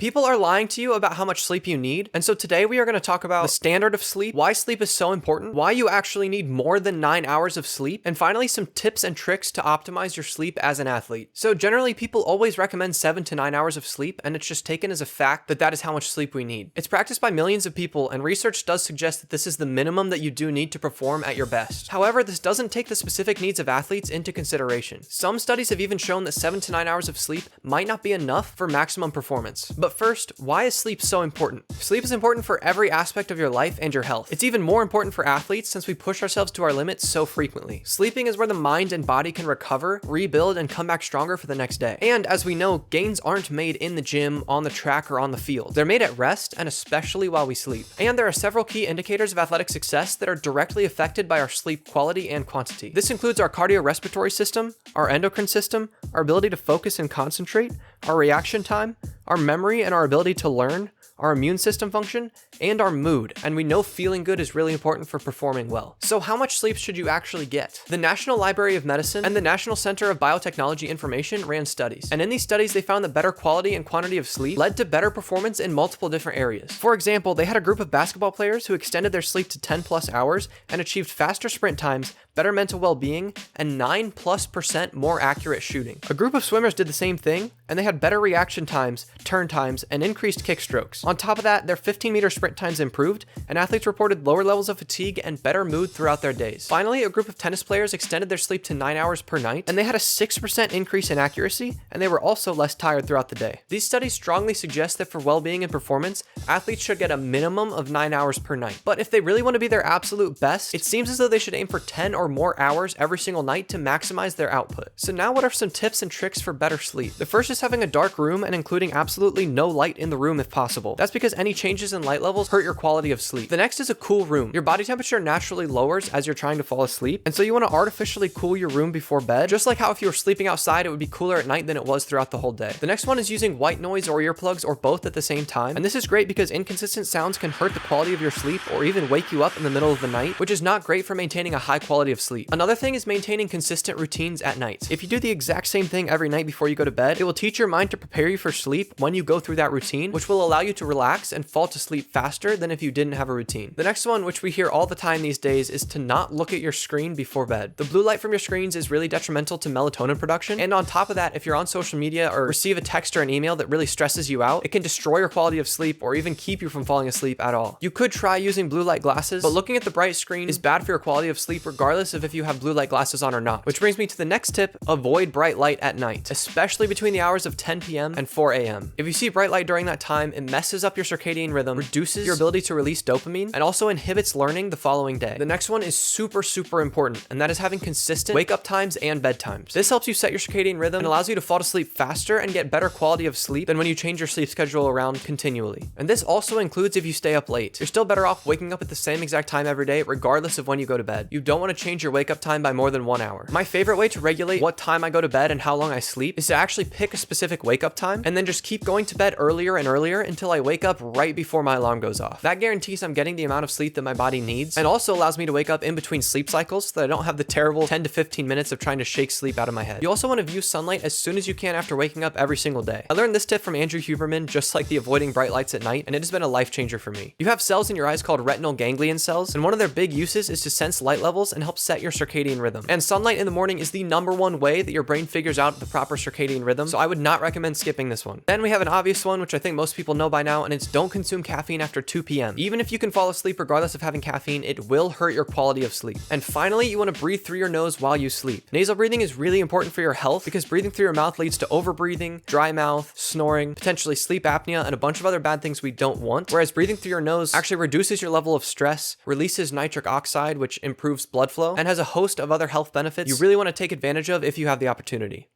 People are lying to you about how much sleep you need, and so today we are going to talk about the standard of sleep, why sleep is so important, why you actually need more than 9 hours of sleep, and finally some tips and tricks to optimize your sleep as an athlete. So generally people always recommend 7 to 9 hours of sleep, and it's just taken as a fact that that is how much sleep we need. It's practiced by millions of people, and research does suggest that this is the minimum that you do need to perform at your best. However, this doesn't take the specific needs of athletes into consideration. Some studies have even shown that 7 to 9 hours of sleep might not be enough for maximum performance. But first, why is sleep so important? Sleep is important for every aspect of your life and your health. It's even more important for athletes since we push ourselves to our limits so frequently. Sleeping is where the mind and body can recover, rebuild, and come back stronger for the next day. And as we know, gains aren't made in the gym, on the track, or on the field. They're made at rest, and especially while we sleep. And there are several key indicators of athletic success that are directly affected by our sleep quality and quantity. This includes our cardiorespiratory system, our endocrine system, our ability to focus and concentrate, our reaction time, our memory and our ability to learn, our immune system function, and our mood, and we know feeling good is really important for performing well. So how much sleep should you actually get? The National Library of Medicine and the National Center of Biotechnology Information ran studies, and in these studies they found that better quality and quantity of sleep led to better performance in multiple different areas. For example, they had a group of basketball players who extended their sleep to 10 plus hours and achieved faster sprint times, better mental well-being, and 9+% more accurate shooting. A group of swimmers did the same thing, and they had better reaction times, turn times, and increased kick strokes. On top of that, their 15-meter sprint times improved, and athletes reported lower levels of fatigue and better mood throughout their days. Finally, a group of tennis players extended their sleep to 9 hours per night, and they had a 6% increase in accuracy, and they were also less tired throughout the day. These studies strongly suggest that for well-being and performance, athletes should get a minimum of 9 hours per night. But if they really want to be their absolute best, it seems as though they should aim for 10 or more hours every single night to maximize their output. So now what are some tips and tricks for better sleep? The first is having a dark room and including absolutely no light in the room if possible. That's because any changes in light levels hurt your quality of sleep. The next is a cool room. Your body temperature naturally lowers as you're trying to fall asleep, and so you want to artificially cool your room before bed, just like how if you were sleeping outside it would be cooler at night than it was throughout the whole day. The next one is using white noise or earplugs or both at the same time, and this is great because inconsistent sounds can hurt the quality of your sleep or even wake you up in the middle of the night, which is not great for maintaining a high quality of sleep. Another thing is maintaining consistent routines at night. If you do the exact same thing every night before you go to bed, it will teach your mind to prepare you for sleep when you go through that routine, which will allow you to relax and fall to sleep faster than if you didn't have a routine. The next one, which we hear all the time these days, is to not look at your screen before bed. The blue light from your screens is really detrimental to melatonin production, and on top of that, if you're on social media or receive a text or an email that really stresses you out, it can destroy your quality of sleep or even keep you from falling asleep at all. You could try using blue light glasses, but looking at the bright screen is bad for your quality of sleep regardless of if you have blue light glasses on or not. Which brings me to the next tip: avoid bright light at night, especially between the hours of 10 p.m. and 4 a.m. If you see bright light during that time, it messes up your circadian rhythm, reduces your ability to release dopamine, and also inhibits learning the following day. The next one is super important, and that is having consistent wake up times and bedtimes. This helps you set your circadian rhythm and allows you to fall to sleep faster and get better quality of sleep than when you change your sleep schedule around continually. And this also includes if you stay up late. You're still better off waking up at the same exact time every day, regardless of when you go to bed. You don't want to change your wake up time by more than 1 hour. My favorite way to regulate what time I go to bed and how long I sleep is to actually pick a specific wake up time and then just keep going to bed earlier and earlier until I wake up right before my alarm goes off. That guarantees I'm getting the amount of sleep that my body needs, and also allows me to wake up in between sleep cycles so that I don't have the terrible 10 to 15 minutes of trying to shake sleep out of my head. You also want to view sunlight as soon as you can after waking up every single day. I learned this tip from Andrew Huberman, just like the avoiding bright lights at night, and it has been a life changer for me. You have cells in your eyes called retinal ganglion cells, and one of their big uses is to sense light levels and help set your circadian rhythm. And sunlight in the morning is the #1 way that your brain figures out the proper circadian rhythm, so I would not recommend skipping this one. Then we have an obvious one, which I think most people know by now, and it's don't consume caffeine after 2 p.m. Even if you can fall asleep regardless of having caffeine, it will hurt your quality of sleep. And finally, you want to breathe through your nose while you sleep. Nasal breathing is really important for your health because breathing through your mouth leads to overbreathing, dry mouth, snoring, potentially sleep apnea, and a bunch of other bad things we don't want. Whereas breathing through your nose actually reduces your level of stress, releases nitric oxide, which improves blood flow, and has a host of other health benefits you really want to take advantage of if you have the opportunity.